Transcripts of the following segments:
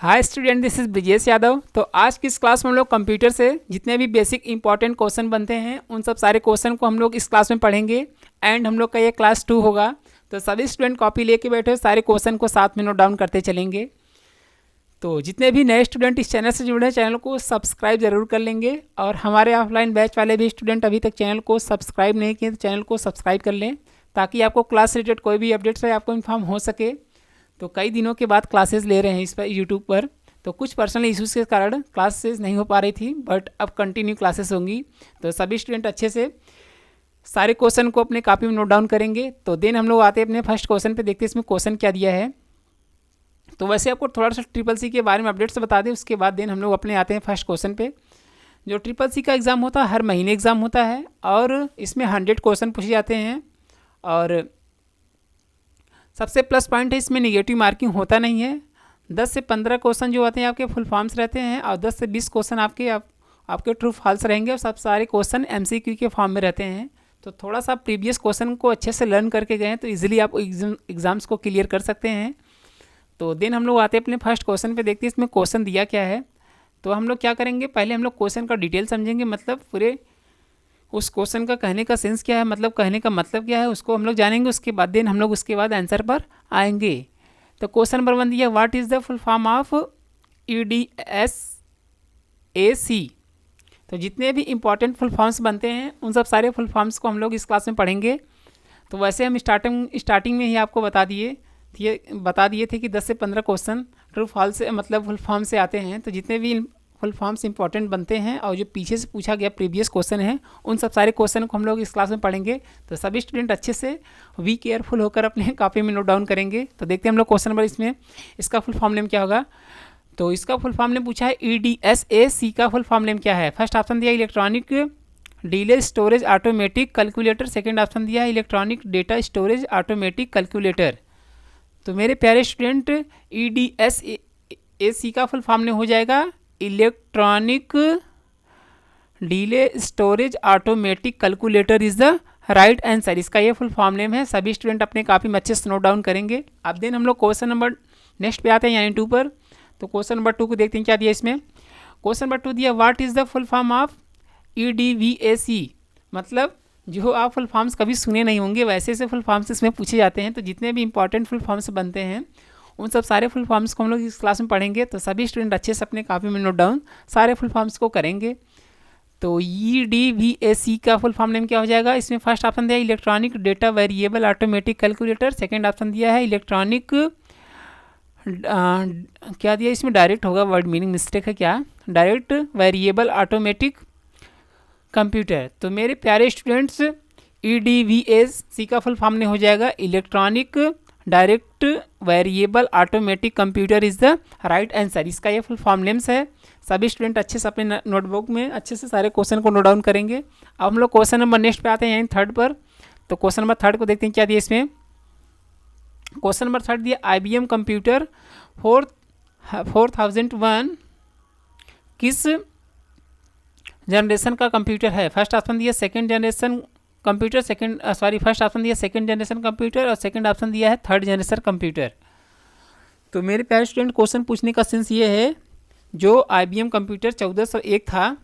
Hi student, this is Brijesh Yadav. तो आज की इस क्लास में हम लोग कंप्यूटर से जितने भी बेसिक इंपॉर्टेंट क्वेश्चन बनते हैं उन सब सारे क्वेश्चन को हम लोग इस क्लास में पढ़ेंगे। एंड हम लोग का ये क्लास 2 होगा। तो सभी स्टूडेंट कॉपी लेके बैठे सारे क्वेश्चन को साथ में नोट डाउन करते चलेंगे। तो जितने भी नए स्टूडेंट इस चैनल से जुड़े हैं चैनल को सब्सक्राइब जरूर कर लेंगे, और हमारे ऑफलाइन बैच वाले भी स्टूडेंट अभी तक चैनल को सब्सक्राइब नहीं किए तो चैनल को सब्सक्राइब कर लें, ताकि आपको क्लास रिलेटेड कोई भी अपडेट्स है आपको इन्फॉर्म हो सके। तो कई दिनों के बाद क्लासेस ले रहे हैं इस पर यूट्यूब पर, तो कुछ पर्सनल इश्यूज़ के कारण क्लासेस नहीं हो पा रही थी, बट अब कंटिन्यू क्लासेस होंगी। तो सभी स्टूडेंट अच्छे से सारे क्वेश्चन को अपने कॉपी में नोट डाउन करेंगे। तो देन हम लोग आते हैं अपने फर्स्ट क्वेश्चन पे, देखते हैं इसमें क्वेश्चन क्या दिया है। तो वैसे आपको थोड़ा सा ट्रिपल सी के बारे में अपडेट्स बता दें, उसके बाद देन हम लोग अपने आते हैं फर्स्ट क्वेश्चन पे। जो ट्रिपल सी का एग्ज़ाम होता है हर महीने एग्ज़ाम होता है, और इसमें 100 क्वेश्चन पूछे जाते हैं। और सबसे प्लस पॉइंट है इसमें नेगेटिव मार्किंग होता नहीं है। 10 से 15 क्वेश्चन जो होते हैं आपके फुल फॉर्म्स रहते हैं, और 10 से 20 क्वेश्चन आपके ट्रू फॉल्स रहेंगे, और सब सारे क्वेश्चन MCQ के फॉर्म में रहते हैं। तो थोड़ा सा प्रीवियस क्वेश्चन को अच्छे से लर्न करके गए तो इजीली आप एग्ज़ाम्स को क्लियर कर सकते हैं। तो देन हम लोग आते हैं अपने फर्स्ट क्वेश्चन पे, देखते हैं इसमें क्वेश्चन दिया क्या है। तो हम लोग क्या करेंगे, पहले हम लोग क्वेश्चन का डिटेल समझेंगे, मतलब पूरे उस क्वेश्चन का कहने का सेंस क्या है, मतलब कहने का मतलब क्या है उसको हम लोग जानेंगे। उसके बाद देन हम लोग उसके बाद आंसर पर आएंगे। तो क्वेश्चन नंबर 1 दिया, what is the full form of EDSAC। तो जितने भी इंपॉर्टेंट फुल फॉर्म्स बनते हैं उन सब सारे फुल फॉर्म्स को हम लोग इस क्लास में पढ़ेंगे। तो वैसे हम स्टार्टिंग में ही आपको बता दिए थे कि 10 से 15 क्वेश्चन ट्रू फॉल्स से मतलब फुल फॉर्म से आते हैं। तो जितने भी फुल फॉर्म्स इंपॉर्टेंट बनते हैं और जो पीछे से पूछा गया प्रीवियस क्वेश्चन है उन सब सारे क्वेश्चन को हम लोग इस क्लास में पढ़ेंगे। तो सभी स्टूडेंट अच्छे से वी केयरफुल होकर अपने कॉपी में नोट डाउन करेंगे। तो देखते हैं हम लोग क्वेश्चन नंबर इसमें इसका फुल फॉर्म नेम क्या होगा। तो इसका फुल फॉर्म नेम पूछा है EDSAC का फुल फॉर्म नेम क्या है। फर्स्ट ऑप्शन दिया electronic delay storage automatic calculator, second option दिया है electronic data storage automatic calculator. तो मेरे प्यारे स्टूडेंट EDSAC का फुल फॉर्म नेम हो जाएगा electronic delay storage automatic calculator is the right answer. इसका ये फुल फॉर्म नेम है। सभी स्टूडेंट अपने काफ़ी अच्छे से नोट डाउन करेंगे। अब देन हम लोग क्वेश्चन नंबर नेक्स्ट पे आते हैं, यानी 2 पर। तो क्वेश्चन नंबर 2 को देखते हैं क्या दिया इसमें। क्वेश्चन नंबर 2 दिया, what is the full form of EDVAC। मतलब जो आप फुल फॉर्म्स कभी सुने नहीं होंगे वैसे से फुल फॉर्म्स इसमें पूछे जाते हैं। तो जितने भी इंपॉर्टेंट फुल फॉर्म्स बनते हैं उन सब सारे फुल फॉर्म्स को हम लोग इस क्लास में पढ़ेंगे। तो सभी स्टूडेंट अच्छे से अपने कॉपी में नोट डाउन सारे फुल फॉर्म्स को करेंगे। तो EDVAC का फुल फॉर्म नेम क्या हो जाएगा। इसमें फर्स्ट ऑप्शन दिया है electronic data variable automatic calculator, second option दिया है इलेक्ट्रॉनिक क्या दिया इसमें डायरेक्ट होगा, वर्ड मीनिंग मिस्टेक है क्या, डायरेक्ट वेरिएबल ऑटोमेटिक कंप्यूटर। तो मेरे प्यारे स्टूडेंट्स EDVAC का फुल फॉर्म नेम हो जाएगा electronic direct variable automatic computer is the right answer. इसका ये फुल फॉर्म नेम्स है। सभी स्टूडेंट अच्छे से अपने नोटबुक में अच्छे से सारे क्वेश्चन को नोट डाउन करेंगे। अब हम लोग क्वेश्चन नंबर नेक्स्ट पे आते हैं, यानी 3rd पर। तो क्वेश्चन नंबर 3rd को देखते हैं क्या दिया इसमें। क्वेश्चन नंबर 3rd दिया, IBM कंप्यूटर 4001 किस जनरेशन का कंप्यूटर है। फर्स्ट ऑप्शन दिया second generation computer, first option दिया सेकेंड जनरेशन कंप्यूटर, और सेकेंड ऑप्शन दिया है 3rd जनरेशन कंप्यूटर। तो मेरे प्यारे स्टूडेंट क्वेश्चन पूछने का सेंस ये है, जो IBM कंप्यूटर 1401 था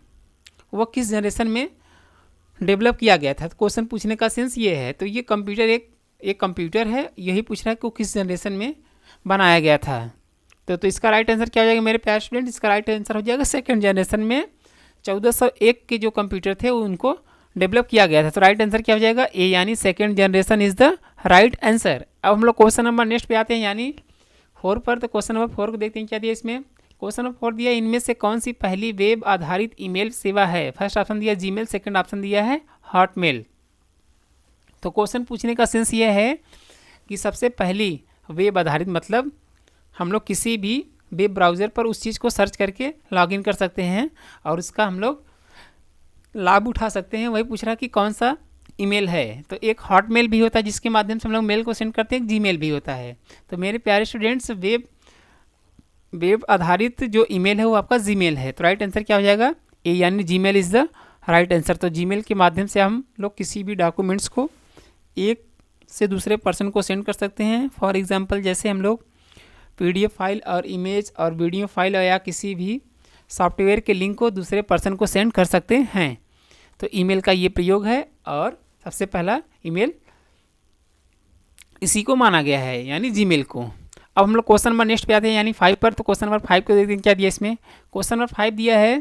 वो किस जनरेशन में डेवलप किया गया था। तो क्वेश्चन पूछने का सेंस ये है। तो ये कंप्यूटर एक कंप्यूटर है, यही पूछ रहा है कि वो किस जनरेशन में बनाया गया था। तो इसका राइट आंसर क्या हो जाएगा मेरे प्यारे स्टूडेंट। इसका राइट आंसर हो जाएगा सेकेंड जनरेशन में 1401 के जो कंप्यूटर थे उनको डेवलप किया गया था। तो राइट आंसर क्या हो जाएगा ए, यानी second generation is the right answer. अब हम लोग क्वेश्चन नंबर नेक्स्ट पे आते हैं, यानी 4 पर। तो क्वेश्चन नंबर 4 को देखते हैं क्या दिया इसमें। क्वेश्चन नंबर 4 दिया, इनमें से कौन सी पहली वेब आधारित ईमेल सेवा है। फर्स्ट ऑप्शन दिया जीमेल, सेकंड ऑप्शन दिया है हॉटमेल। तो क्वेश्चन पूछने का सेंस ये है कि सबसे पहली वेब आधारित मतलब हम लोग किसी भी वेब ब्राउज़र पर उस चीज़ को सर्च करके लॉगिन कर सकते हैं और उसका हम लोग लाभ उठा सकते हैं। वही पूछ रहा कि कौन सा ईमेल है। तो एक हॉटमेल भी होता है जिसके माध्यम से हम लोग मेल को सेंड करते हैं, एक जीमेल भी होता है। तो मेरे प्यारे स्टूडेंट्स वेब आधारित जो ईमेल है वो आपका जीमेल है। तो राइट आंसर क्या हो जाएगा ए, यानी Gmail is the right answer. तो जीमेल के माध्यम से हम लोग किसी भी डॉक्यूमेंट्स को एक से दूसरे पर्सन को सेंड कर सकते हैं। फॉर एग्जांपल जैसे हम लोग PDF फाइल और इमेज और वीडियो फाइल या किसी भी सॉफ्टवेयर के लिंक को दूसरे पर्सन को सेंड कर सकते हैं। तो ईमेल का ये प्रयोग है और सबसे पहला ईमेल इसी को माना गया है, यानी जीमेल को। अब हम लोग क्वेश्चन नंबर नेक्स्ट पे आते हैं, यानी 5 पर। तो क्वेश्चन नंबर 5 को देखते हैं क्या दिया इसमें। क्वेश्चन नंबर 5 दिया है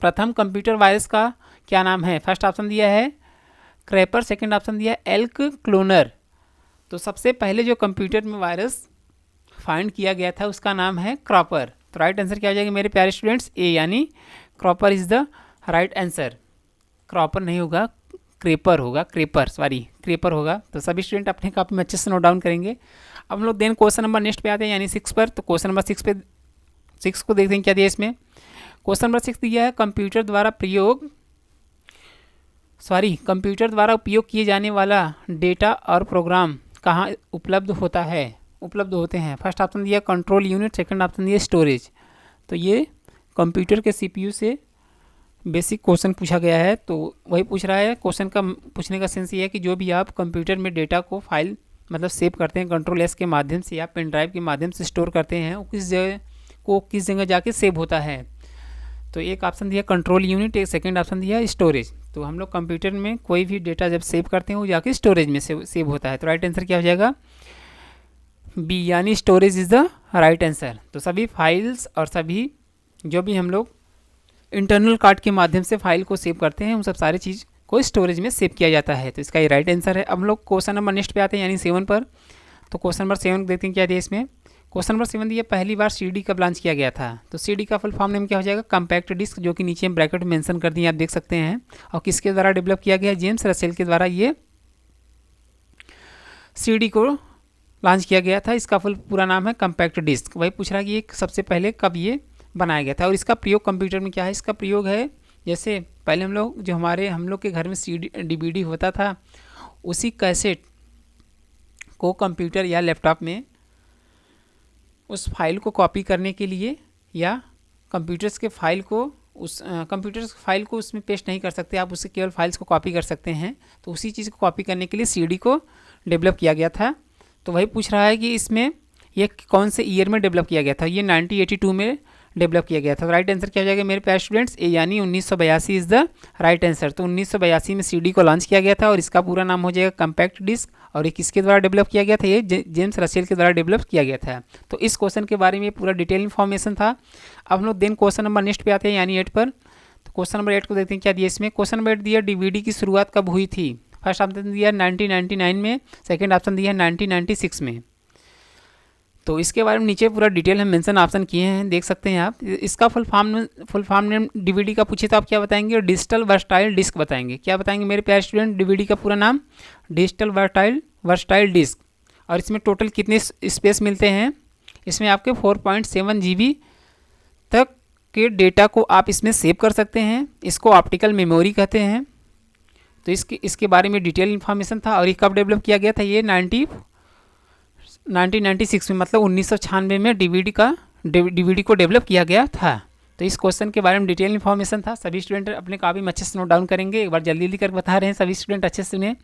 प्रथम कंप्यूटर वायरस का क्या नाम है। फर्स्ट ऑप्शन दिया है क्रैपर, सेकंड ऑप्शन दिया है एल्क क्लोनर। तो सबसे पहले जो कंप्यूटर में वायरस फाइंड किया गया था उसका नाम है क्रॉपर। तो राइट आंसर क्या हो जाएगा मेरे प्यारे स्टूडेंट्स, ए, यानी cropper is the right answer. Cropper नहीं होगा, क्रेपर होगा, क्रेपर होगा। तो सभी स्टूडेंट अपने कॉपी में अच्छे से नोट डाउन करेंगे। अब हम लोग देन क्वेश्चन नंबर नेक्स्ट पे आते हैं, यानी 6 पर। तो क्वेश्चन नंबर 6 को देखते हैं क्या दिया इसमें। क्वेश्चन नंबर 6 दिया है कंप्यूटर द्वारा उपयोग किए जाने वाला डेटा और प्रोग्राम कहाँ उपलब्ध होते हैं। फर्स्ट ऑप्शन दिया कंट्रोल यूनिट, सेकंड ऑप्शन दिया स्टोरेज। तो ये कंप्यूटर के CPU से बेसिक क्वेश्चन पूछा गया है। तो वही पूछ रहा है, क्वेश्चन का पूछने का सेंस ये है कि जो भी आप कंप्यूटर में डेटा को फाइल मतलब सेव करते हैं कंट्रोल S के माध्यम से या पेन ड्राइव के माध्यम से स्टोर करते हैं, वो किस जगह जाके सेव होता है। तो एक ऑप्शन दिया कंट्रोल यूनिट, एक सेकंड ऑप्शन दिया स्टोरेज। तो हम लोग कंप्यूटर में कोई भी डेटा जब सेव करते हैं वो जाके स्टोरेज में सेव होता है। तो राइट आंसर क्या हो जाएगा, बी, यानी storage is the right answer. तो सभी फाइल्स और सभी जो भी हम लोग इंटरनल कार्ड के माध्यम से फाइल को सेव करते हैं उन सब सारी चीज़ को स्टोरेज में सेव किया जाता है। तो इसका ये राइट आंसर है। अब हम लोग क्वेश्चन नंबर नेक्स्ट पे आते हैं, यानी 7 पर। तो क्वेश्चन नंबर 7 देखते हैं क्या दिया इसमें। क्वेश्चन नंबर 7 दिया पहली बार CD कब लॉन्च किया गया था। तो CD का फुल फॉर्म नेम क्या हो जाएगा, कम्पैक्ट डिस्क, जो कि नीचे हम ब्रैकेट में मेंशन कर दिए आप देख सकते हैं। और किसके द्वारा डेवलप किया गया, जेम्स रसेल के द्वारा ये CD को लॉन्च किया गया था। इसका पूरा नाम है कम्पैक्ट डिस्क। वही पूछ रहा है कि ये सबसे पहले कब ये बनाया गया था और इसका प्रयोग कंप्यूटर में क्या है। इसका प्रयोग है जैसे पहले हम लोग के घर में CD DVD होता था, उसी कैसेट को कंप्यूटर या लैपटॉप में उस फाइल को कॉपी करने के लिए, या कंप्यूटर्स के फाइल को उसमें पेस्ट नहीं कर सकते आप, उससे केवल फाइल्स को कॉपी कर सकते हैं। तो उसी चीज़ को कॉपी करने के लिए CD को डेवलप किया गया था। तो वही पूछ रहा है कि इसमें ये कौन से ईयर में डेवलप किया गया था। ये 1982 में डेवलप किया गया था। तो राइट आंसर क्या हो जाएगा मेरे प्यारे स्टूडेंट्स, ए, यानी 1982 इज़ द राइट आंसर। तो 1982 में CD को लॉन्च किया गया था और इसका पूरा नाम हो जाएगा कम्पैक्ट डिस्क। और ये किसके द्वारा डेवलप किया गया था, ये जेम्स रसेल के द्वारा डेवलप किया गया था। तो इस क्वेश्चन के बारे में पूरा डिटेल इन्फॉर्मेशन था। अब हम लोग देन क्वेश्चन नंबर नेक्स्ट पे आते हैं, यानी 8 पर। तो क्वेश्चन नंबर 8 को देखते हैं क्या दिया इसमें। क्वेश्चन नंबर 8 दिया DVD की शुरुआत कब हुई थी। फर्स्ट ऑप्शन दिया 1999 में, सेकेंड ऑप्शन दिया 1996 में। तो इसके बारे में नीचे पूरा डिटेल हम मेंशन ऑप्शन किए हैं, देख सकते हैं आप। इसका फुल फॉर्म नेम DVD का पूछे तो आप क्या बताएंगे, डिजिटल वर्सटाइल डिस्क बताएंगे। क्या बताएंगे मेरे प्यारे स्टूडेंट, DVD का पूरा नाम डिजिटल वर्सटाइल डिस्क। और इसमें टोटल कितने स्पेस मिलते हैं, इसमें आपके 4.7 GB तक के डेटा को आप इसमें सेव कर सकते हैं। इसको ऑप्टिकल मेमोरी कहते हैं। तो इसके बारे में डिटेल इन्फॉर्मेशन था। और ये कब डेवलप किया गया था, ये 1996 में, मतलब 1996 में DVD को डेवलप किया गया था। तो इस क्वेश्चन के बारे में डिटेल इन्फॉर्मेशन था। सभी स्टूडेंट अपने कॉपी में अच्छे से नोट डाउन करेंगे। एक बार जल्दी कर बता रहे हैं सभी स्टूडेंट अच्छे से सुने।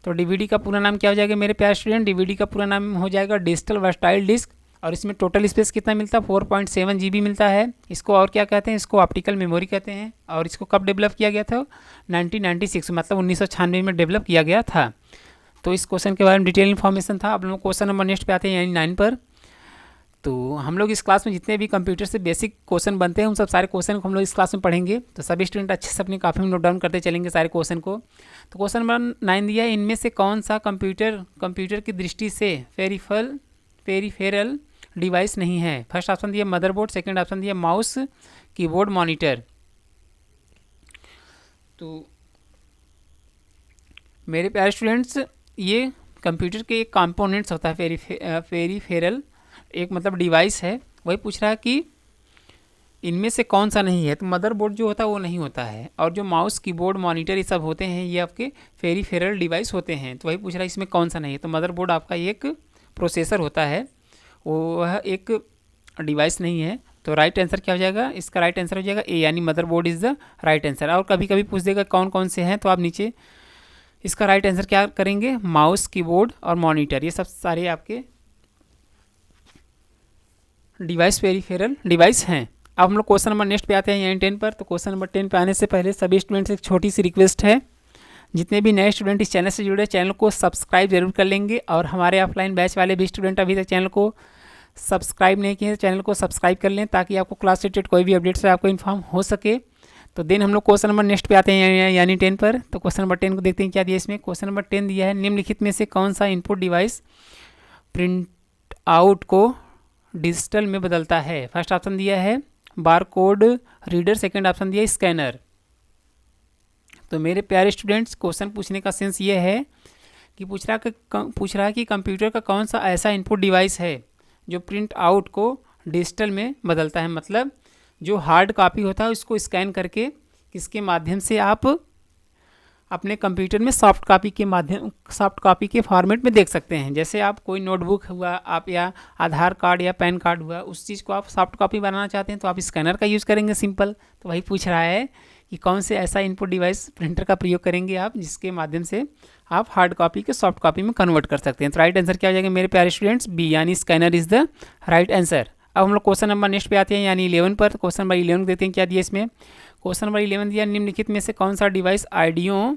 तो DVD का पूरा नाम क्या हो जाएगा मेरे प्यारे स्टूडेंट, DVD का पूरा नाम हो जाएगा डिजिटल वर्सटाइल डिस्क। और इसमें टोटल स्पेस कितना मिलता है, 4.7 GB मिलता है। इसको और क्या कहते हैं, इसको ऑप्टिकल मेमोरी कहते हैं। और इसको कब डेवलप किया गया था, 1996 मतलब 1996 में डेवलप किया गया था। तो इस क्वेश्चन के बारे में डिटेल इन्फॉर्मेशन था। अब लोग क्वेश्चन नंबर नेक्स्ट पे आते हैं, यानी 9 पर। तो हम लोग इस क्लास में जितने भी कंप्यूटर से बेसिक क्वेश्चन बनते हैं उन सब सारे क्वेश्चन को हम लोग इस क्लास में पढ़ेंगे। तो सभी स्टूडेंट अच्छे से अपनी कॉपी में नोट डाउन करते चलेंगे सारे क्वेश्चन को। तो क्वेश्चन नंबर 9 दिया है, इनमें से कौन सा कंप्यूटर की दृष्टि से पेरिफेरल डिवाइस नहीं है। फर्स्ट ऑप्शन दिया मदरबोर्ड, सेकंड ऑप्शन दिया माउस, कीबोर्ड, मॉनिटर। तो मेरे प्यारे स्टूडेंट्स, ये कंप्यूटर के एक कंपोनेंट्स होता है, पेरिफेरल एक मतलब डिवाइस है। वही पूछ रहा है कि इनमें से कौन सा नहीं है। तो मदरबोर्ड जो होता है वो नहीं होता है, और जो माउस, कीबोर्ड, मॉनिटर ये सब होते हैं ये आपके पेरिफेरल डिवाइस होते हैं। तो वही पूछ रहा है इसमें कौन सा नहीं है। तो मदरबोर्ड आपका एक प्रोसेसर होता है, वह एक डिवाइस नहीं है। तो राइट आंसर क्या हो जाएगा, इसका राइट आंसर हो जाएगा ए, यानी motherboard is the right answer. और कभी कभी पूछ देगा कौन कौन से हैं, तो आप नीचे इसका राइट आंसर क्या करेंगे, माउस, कीबोर्ड और मॉनिटर, ये सब सारे आपके डिवाइस पेरिफेरल डिवाइस हैं। अब हम लोग क्वेश्चन नंबर नेक्स्ट पे आते हैं यानी 10 पर। तो क्वेश्चन नंबर 10 पे आने से पहले सभी स्टूडेंट्स से एक छोटी सी रिक्वेस्ट है, जितने भी नए स्टूडेंट इस चैनल से जुड़े चैनल को सब्सक्राइब जरूर कर लेंगे, और हमारे ऑफलाइन बैच वाले भी स्टूडेंट अभी तक चैनल को सब्सक्राइब नहीं किए तो चैनल को सब्सक्राइब कर लें, ताकि आपको क्लास रिलेटेड कोई भी अपडेट से आपको इन्फॉर्म हो सके। तो देन हम लोग क्वेश्चन नंबर नेक्स्ट पे आते हैं यानी 10 पर। तो क्वेश्चन नंबर 10 को देखते हैं क्या दिया इसमें। क्वेश्चन नंबर 10 दिया है, निम्नलिखित में से कौन सा इनपुट डिवाइस प्रिंट आउट को डिजिटल में बदलता है। फर्स्ट ऑप्शन दिया है bar code reader, second option दिया है स्कैनर। तो मेरे प्यारे स्टूडेंट्स, क्वेश्चन पूछने का सेंस ये है कि पूछ रहा है कि कंप्यूटर का कौन सा ऐसा इनपुट डिवाइस है जो प्रिंट आउट को डिजिटल में बदलता है। मतलब जो हार्ड कॉपी होता है उसको स्कैन करके किसके माध्यम से आप अपने कंप्यूटर में सॉफ्ट कॉपी के फॉर्मेट में देख सकते हैं। जैसे आप कोई नोटबुक हुआ, आप या आधार कार्ड या पैन कार्ड हुआ, उस चीज़ को आप सॉफ्ट कॉपी बनाना चाहते हैं तो आप स्कैनर का यूज़ करेंगे, सिंपल। तो वही पूछ रहा है कि कौन से ऐसा इनपुट डिवाइस प्रिंटर का प्रयोग करेंगे आप जिसके माध्यम से आप हार्ड कॉपी के सॉफ्ट कॉपी में कन्वर्ट कर सकते हैं। तो राइट आंसर क्या हो जाएगा मेरे प्यारे स्टूडेंट्स, बी यानी scanner is the right answer. अब हम लोग क्वेश्चन नंबर नेक्स्ट पे आते हैं यानी 11 पर। क्वेश्चन नंबर 11 देते हैं क्या दिया इसमें। क्वेश्चन नंबर 11 दिया, निम्नलिखित में से कौन सा डिवाइस ऑडियो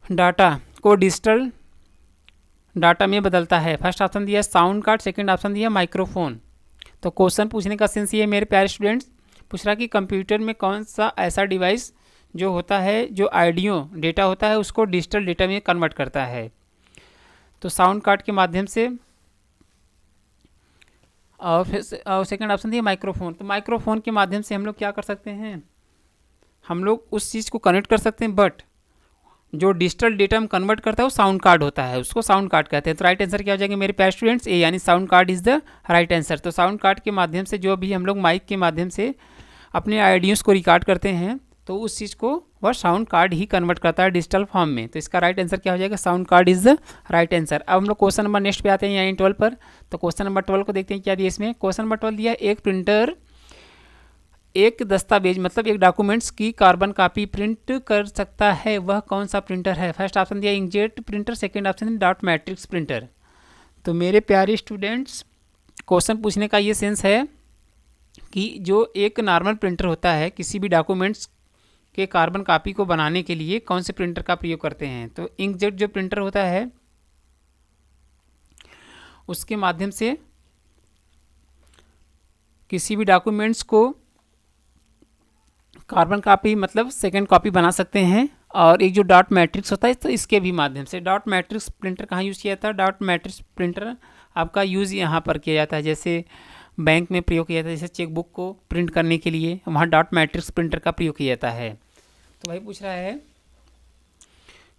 डाटा को डिजिटल डाटा में बदलता है। फर्स्ट ऑप्शन दिया साउंड कार्ड, सेकंड ऑप्शन दिया माइक्रोफोन। तो क्वेश्चन पूछने का सेंस ये मेरे प्यारे स्टूडेंट्स, पूछ रहा कि कंप्यूटर में कौन सा ऐसा डिवाइस जो होता है जो ऑडियो डेटा होता है उसको डिजिटल डेटा में कन्वर्ट करता है। तो साउंड कार्ड के माध्यम से, और फिर सेकंड ऑप्शन दिया माइक्रोफोन। तो माइक्रोफोन के माध्यम से हम लोग क्या कर सकते हैं, हम लोग उस चीज़ को कनेक्ट कर सकते हैं, बट जो डिजिटल डेटा हम कन्वर्ट करता है वो साउंड कार्ड होता है, उसको साउंड कार्ड कहते हैं। तो राइट आंसर क्या हो जाएगा मेरे प्यारे स्टूडेंट्स, ए यानी sound card is the right answer. तो साउंड कार्ड के माध्यम से जो भी हम लोग माइक के माध्यम से अपने ऑडियोज़ को रिकॉर्ड करते हैं तो उस चीज़ को वह साउंड कार्ड ही कन्वर्ट करता है डिजिटल फॉर्म में। तो इसका राइट आंसर क्या हो जाएगा, sound card is the right answer. अब हम लोग क्वेश्चन नंबर नेक्स्ट पे आते हैं यानी 12 पर। तो क्वेश्चन नंबर 12 को देखते हैं क्या दिया इसमें। क्वेश्चन नंबर 12 दिया, एक प्रिंटर एक दस्तावेज मतलब एक डॉक्यूमेंट्स की कार्बन कॉपी प्रिंट कर सकता है, वह कौन सा प्रिंटर है। फर्स्ट ऑप्शन दिया inkjet printer, second option dot matrix printer. तो मेरे प्यारे स्टूडेंट्स, क्वेश्चन पूछने का ये सेंस है कि जो एक नॉर्मल प्रिंटर होता है किसी भी डॉक्यूमेंट्स के कार्बन कॉपी को बनाने के लिए कौन से प्रिंटर का प्रयोग करते हैं। तो इंकजेट जो प्रिंटर होता है उसके माध्यम से किसी भी डॉक्यूमेंट्स को कार्बन कॉपी मतलब सेकेंड कॉपी बना सकते हैं। और एक जो डॉट मैट्रिक्स होता है तो इसके भी माध्यम से, डॉट मैट्रिक्स प्रिंटर कहाँ यूज़ किया जाता है, डॉट मैट्रिक्स प्रिंटर आपका यूज़ यहाँ पर किया जाता है, जैसे बैंक में प्रयोग किया जाता है, जैसे चेकबुक को प्रिंट करने के लिए वहाँ डॉट मैट्रिक्स प्रिंटर का प्रयोग किया जाता है। तो भाई पूछ रहा है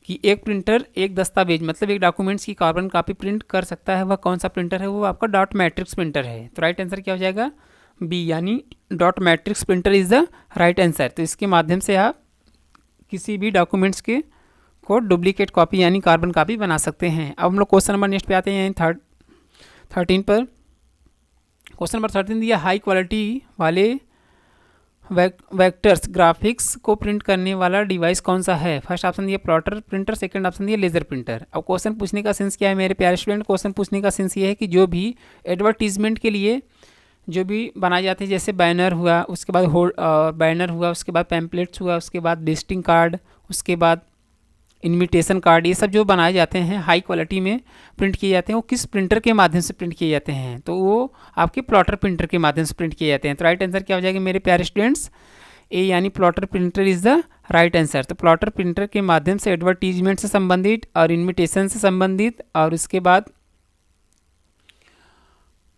कि एक प्रिंटर एक दस्तावेज मतलब एक डॉक्यूमेंट्स की कार्बन कॉपी प्रिंट कर सकता है, वह कौन सा प्रिंटर है, वो आपका डॉट मैट्रिक्स प्रिंटर है। तो राइट आंसर क्या हो जाएगा, बी यानी dot matrix printer is the right answer. तो इसके माध्यम से आप किसी भी डॉक्यूमेंट्स के को डुप्लीकेट कॉपी यानी कार्बन कॉपी बना सकते हैं। अब हम लोग क्वेश्चन नंबर नेक्स्ट पे आते हैं 13 पर। क्वेश्चन नंबर 13 दिया, हाई क्वालिटी वाले वेक्टर्स ग्राफिक्स को प्रिंट करने वाला डिवाइस कौन सा है। फर्स्ट ऑप्शन दिया प्लॉटर प्रिंटर, सेकंड ऑप्शन दिया लेजर प्रिंटर। अब क्वेश्चन पूछने का सेंस क्या है मेरे प्यारे स्टूडेंट, क्वेश्चन पूछने का सेंस ये है कि जो भी एडवर्टीजमेंट के लिए जो भी बनाए जाते हैं, जैसे बैनर हुआ, उसके बाद बैनर हुआ, उसके बाद पैम्पलेट्स हुआ, उसके बाद विजिटिंग कार्ड, उसके बाद इनविटेशन कार्ड, ये सब जो बनाए जाते हैं हाई क्वालिटी में प्रिंट किए जाते हैं, वो किस प्रिंटर के माध्यम से प्रिंट किए जाते हैं। तो वो आपके प्लॉटर प्रिंटर के माध्यम से प्रिंट किए जाते हैं। तो राइट आंसर क्या हो जाएगा मेरे प्यारे स्टूडेंट्स, ए यानी plotter printer is the right answer. तो प्लॉटर प्रिंटर के माध्यम से एडवर्टीजमेंट से संबंधित और इन्विटेशन से संबंधित और उसके बाद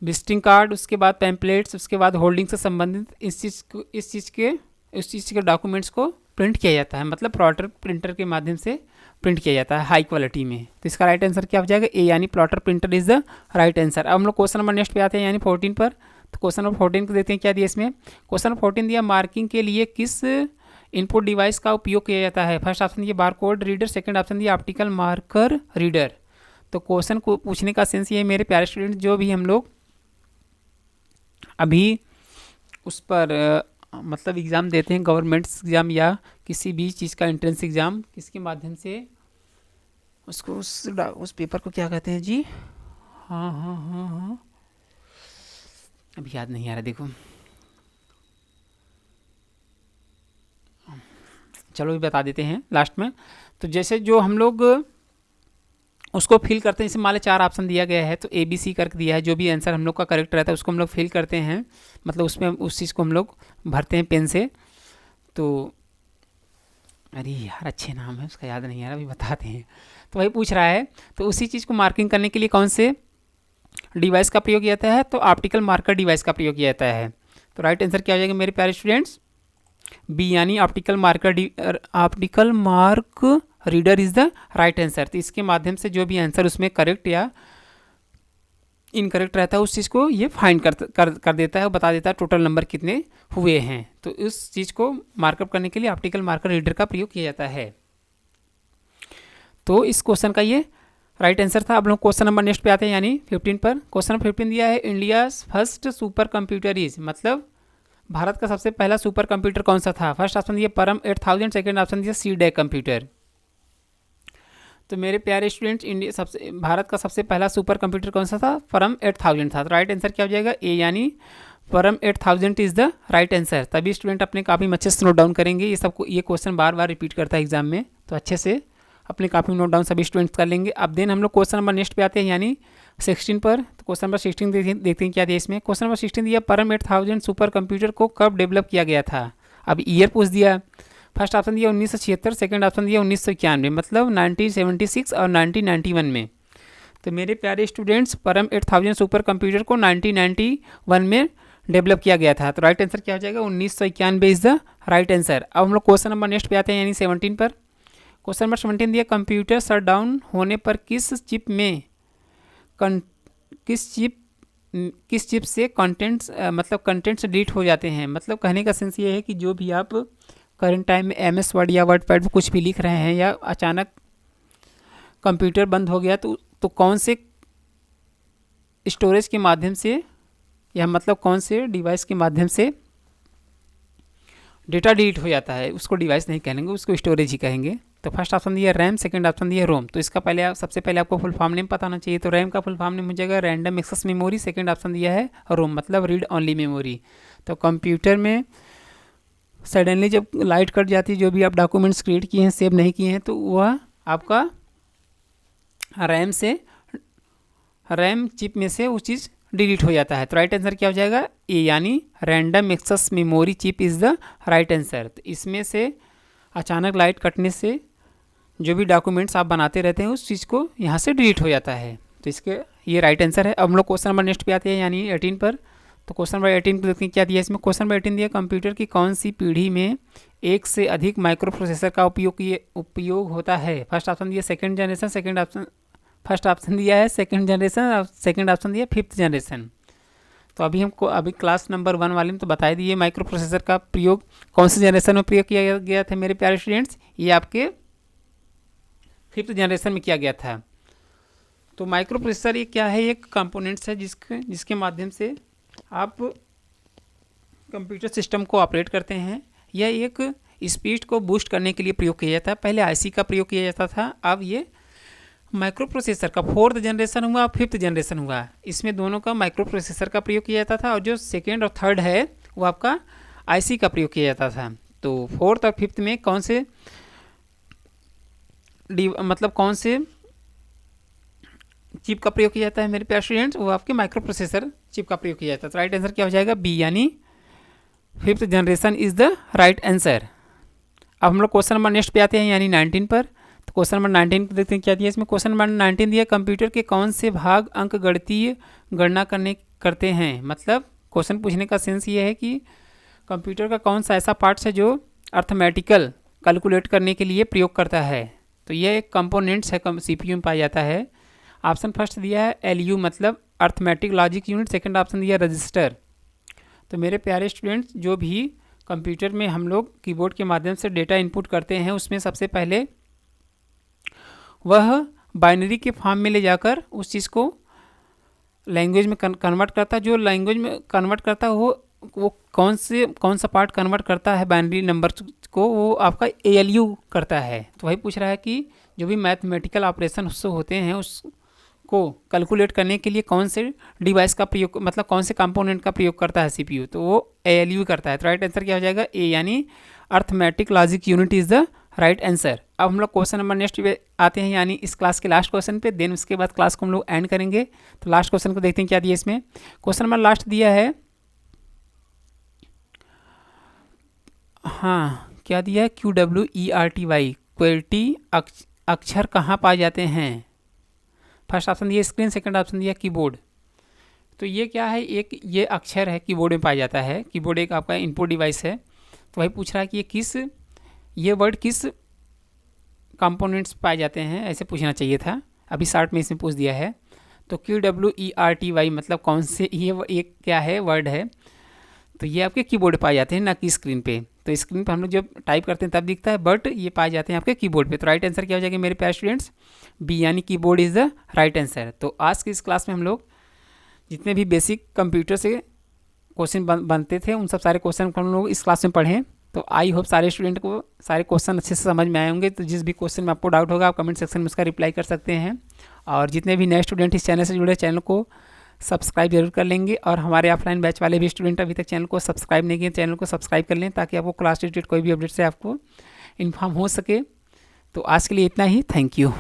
विजिटिंग कार्ड, उसके बाद पैम्पलेट्स, उसके बाद होल्डिंग से संबंधित इस चीज़ के डॉक्यूमेंट्स को प्रिंट किया जाता है, मतलब प्लॉटर प्रिंटर के माध्यम से प्रिंट किया जाता है हाई क्वालिटी में। तो इसका राइट आंसर क्या हो जाएगा, ए यानी plotter printer is the right answer. अब हम लोग क्वेश्चन नंबर नेक्स्ट पे आते हैं यानी 14 पर। तो क्वेश्चन नंबर 14 को देखते हैं क्या दिया इसमें। क्वेश्चन नंबर 14 दिया, मार्किंग के लिए किस इनपुट डिवाइस का उपयोग किया जाता है। फर्स्ट ऑप्शन दिया बारकोड रीडर, सेकंड ऑप्शन दिया ऑप्टिकल मार्कर रीडर। तो क्वेश्चन को पूछने का सेंस ये है मेरे प्यारे स्टूडेंट, जो भी हम लोग अभी उस पर मतलब एग्ज़ाम देते हैं, गवर्नमेंट एग्ज़ाम या किसी भी चीज़ का एंट्रेंस एग्ज़ाम, किसके माध्यम से उसको उस पेपर को क्या कहते हैं जी, हाँ, अभी याद नहीं आ रहा, देखो चलो ये बता देते हैं लास्ट में। तो जैसे जो हम लोग उसको फिल करते हैं, जैसे मान लो 4 ऑप्शन दिया गया है तो ए बी सी करके दिया है, जो भी आंसर हम लोग का करेक्ट रहता है उसको हम लोग फिल करते हैं, मतलब उसमें उस चीज़ को हम लोग भरते हैं पेन से। तो अरे यार अच्छे नाम है उसका, याद नहीं आ रहा, अभी बताते हैं। तो वही पूछ रहा है, तो उसी चीज़ को मार्किंग करने के लिए कौन से डिवाइस का प्रयोग किया जाता है, तो ऑप्टिकल मार्कर डिवाइस का प्रयोग किया जाता है। तो राइट आंसर क्या हो जाएगा मेरे प्यारे स्टूडेंट्स, बी यानी optical mark reader is the right answer. तो इसके माध्यम से जो भी आंसर उसमें करेक्ट या इनकरेक्ट रहता है उस चीज़ को ये फाइंड कर देता है, बता देता है टोटल नंबर कितने हुए हैं। तो उस चीज़ को मार्कअप करने के लिए ऑप्टिकल मार्कर रीडर का प्रयोग किया जाता है। तो इस क्वेश्चन का ये राइट आंसर था। अब लोग क्वेश्चन नंबर नेक्स्ट पे आते हैं, यानी 15 पर। क्वेश्चन नंबर 15 दिया है, India first super computer is, मतलब भारत का सबसे पहला सुपर कंप्यूटर कौन सा था। फर्स्ट ऑप्शन दिया परम 8000, सेकेंड ऑप्शन दिया सी डैक कंप्यूटर। तो मेरे प्यारे स्टूडेंट्स, भारत का सबसे पहला सुपर कंप्यूटर कौन सा था, परम 8000 था। तो राइट आंसर क्या हो जाएगा, ए यानी परम 8000 इज द राइट आंसर। तभी स्टूडेंट अपने काफ़ी अच्छे से नोट डाउन करेंगे, ये क्वेश्चन बार बार रिपीट करता है एग्जाम में, तो अच्छे से अपने काफ़ी नोट डाउन सभी स्टूडेंट्स कर लेंगे। अब देन हम लोग क्वेश्चन नंबर नेक्स्ट पे आते हैं, यानी 16 पर। तो क्वेश्चन नंबर 16 देखते हैं क्या दिया इसमें। क्वेश्चन नंबर 16 दिया, परम 8000 सुपर कंप्यूटर को कब डेवलप किया गया था। अब ईयर पूछ दिया। फर्स्ट ऑप्शन दिया 1976, सेकंड ऑप्शन दिया 1991, मतलब 1976 और 1991 में। तो मेरे प्यारे स्टूडेंट्स, परम 8000 सुपर कंप्यूटर को 1991 में डेवलप किया गया था। तो राइट आंसर क्या हो जाएगा, 1991 इज द राइट आंसर। अब हम लोग क्वेश्चन नंबर नेक्स्ट पे आते हैं, यानी 17 पर। क्वेश्चन नंबर 17 दिया, कंप्यूटर शट डाउन होने पर किस चिप से कंटेंट्स डिलीट हो जाते हैं। मतलब कहने का सेंस ये है कि जो भी आप करंट टाइम में MS वर्ड या वर्ड पैड पर कुछ भी लिख रहे हैं, या अचानक कंप्यूटर बंद हो गया, तो कौन से स्टोरेज के माध्यम से, या मतलब कौन से डिवाइस के माध्यम से डेटा डिलीट हो जाता है, उसको डिवाइस नहीं कहेंगे, उसको स्टोरेज ही कहेंगे। तो फर्स्ट ऑप्शन दिया रैम, सेकंड ऑप्शन दिया रोम। तो इसका सबसे पहले आपको फुल फॉर्म नेम पता होना चाहिए। तो रैम का फुल फॉर्म नेम हो जाएगा random access memory, second option दिया है रोम, मतलब रीड ओनली मेमोरी। तो कंप्यूटर में सडनली जब लाइट कट जाती है, जो भी आप डॉक्यूमेंट्स क्रिएट किए हैं, सेव नहीं किए हैं, तो वह आपका रैम चिप में से वो चीज़ डिलीट हो जाता है। तो राइट आंसर क्या हो जाएगा, ए यानी random access memory chip is the right answer. तो इसमें से अचानक लाइट कटने से जो भी डॉक्यूमेंट्स आप बनाते रहते हैं उस चीज़ को यहाँ से डिलीट हो जाता है। तो इसके ये राइट आंसर है। अब हम लोग क्वेश्चन नंबर नेक्स्ट पे आते हैं, यानी 18 पर। तो क्वेश्चन नंबर 18 को देखते हैं क्या दिया इसमें। क्वेश्चन नंबर 18 दिया, कंप्यूटर की कौन सी पीढ़ी में एक से अधिक माइक्रो प्रोसेसर का उपयोग होता है। फर्स्ट ऑप्शन दिया सेकंड जनरेशन, फर्स्ट ऑप्शन दिया है सेकंड जनरेशन, और सेकंड ऑप्शन दिया 5th जनरेशन। तो अभी क्लास नंबर 1 वाले में तो बता दिए माइक्रो प्रोसेसर का प्रयोग कौन से जनरेशन में प्रयोग किया गया था मेरे प्यारे स्टूडेंट्स, ये आपके 5th जनरेशन में किया गया था। तो माइक्रो प्रोसेसर ये क्या है, एक कंपोनेंट्स है जिसके माध्यम से आप कंप्यूटर सिस्टम को ऑपरेट करते हैं। यह एक स्पीड को बूस्ट करने के लिए प्रयोग किया जाता है। पहले IC का प्रयोग किया जाता था, अब ये माइक्रो प्रोसेसर का 4th जनरेशन हुआ, 5th जनरेशन हुआ, इसमें दोनों का माइक्रो प्रोसेसर का प्रयोग किया जाता था। और जो सेकेंड और थर्ड है वो आपका IC का प्रयोग किया जाता था। तो 4th और 5th में कौन से चिप का प्रयोग किया जाता है मेरे प्यारे स्टूडेंट्स, वो आपके माइक्रो प्रोसेसर चिप का प्रयोग किया जाता है। तो राइट आंसर क्या हो जाएगा, बी यानी 5th generation is the right answer. अब हम लोग क्वेश्चन नंबर नेक्स्ट पे आते हैं, यानी 19 पर। तो क्वेश्चन नंबर 19 देखते हैं क्या दिया इसमें। क्वेश्चन नंबर 19 दिया, कंप्यूटर के कौन से भाग अंकगणितीय गणना करते हैं। मतलब क्वेश्चन पूछने का सेंस ये है कि कंप्यूटर का कौन सा ऐसा पार्ट्स है जो अर्थमेटिकल कैलकुलेट करने के लिए प्रयोग करता है। तो यह एक कंपोनेंट्स है, CPU में पाया जाता है। ऑप्शन फर्स्ट दिया है LU, मतलब arithmetic logic unit, second option दिया रजिस्टर। तो मेरे प्यारे स्टूडेंट्स, जो भी कंप्यूटर में हम लोग कीबोर्ड के माध्यम से डेटा इनपुट करते हैं, उसमें सबसे पहले वह बाइनरी के फॉर्म में ले जाकर उस चीज़ को लैंग्वेज में कन्वर्ट करता है। जो लैंग्वेज में कन्वर्ट करता है वो कौन सा पार्ट कन्वर्ट करता है बाइनरी नंबर को, वो आपका ALU करता है। तो वही पूछ रहा है कि जो भी मैथमेटिकल ऑपरेशन उससे होते हैं को कैलकुलेट करने के लिए कौन से डिवाइस का प्रयोग, मतलब कौन से कंपोनेंट का प्रयोग करता है सीपीयू, तो वो ALU करता है। तो राइट आंसर क्या हो जाएगा ए, यानी arithmetic logic unit is the right answer. अब हम लोग क्वेश्चन नंबर नेक्स्ट आते हैं, यानी इस क्लास के लास्ट क्वेश्चन पे, देन उसके बाद क्लास को हम लोग एंड करेंगे। तो लास्ट क्वेश्चन को देखते हैं क्या दिया इसमें। क्वेश्चन नंबर लास्ट दिया है, हाँ क्या दिया है, QWERTY क्वेल्टी अक्षर कहाँ पाए जाते हैं। फर्स्ट ऑप्शन दिया स्क्रीन, सेकंड ऑप्शन दिया कीबोर्ड। तो ये क्या है, एक ये अक्षर है कीबोर्ड में पाया जाता है। कीबोर्ड एक आपका इनपुट डिवाइस है। तो वही पूछ रहा है कि ये वर्ड किस कंपोनेंट्स पाए जाते हैं, ऐसे पूछना चाहिए था। अभी शॉर्ट में इसमें पूछ दिया है। तो QWERTY मतलब कौन से, ये एक क्या है वर्ड है, तो ये आपके कीबोर्ड पाए जाते हैं, ना कि स्क्रीन पे। तो स्क्रीन पे हम लोग जब टाइप करते हैं तब दिखता है, बट ये पाए जाते हैं आपके कीबोर्ड पे। तो राइट आंसर क्या हो जाएगा मेरे प्यारे स्टूडेंट्स, बी, यानी keyboard is the right answer. तो आज की इस क्लास में हम लोग जितने भी बेसिक कंप्यूटर से क्वेश्चन बनते थे उन सब सारे क्वेश्चन को हम लोग इस क्लास में पढ़ें। तो आई होप सारे स्टूडेंट को सारे क्वेश्चन अच्छे से समझ में आए होंगे। तो जिस भी क्वेश्चन में आपको डाउट होगा आप कमेंट सेक्शन में उसका रिप्लाई कर सकते हैं। और जितने भी नए स्टूडेंट इस चैनल से जुड़े, चैनल को सब्सक्राइब जरूर कर लेंगे। और हमारे ऑफलाइन बैच वाले भी स्टूडेंट अभी तक चैनल को सब्सक्राइब नहीं किए, चैनल को सब्सक्राइब कर लें ताकि आपको क्लास रिलेटेड कोई भी अपडेट से आपको इन्फॉर्म हो सके। तो आज के लिए इतना ही, थैंक यू।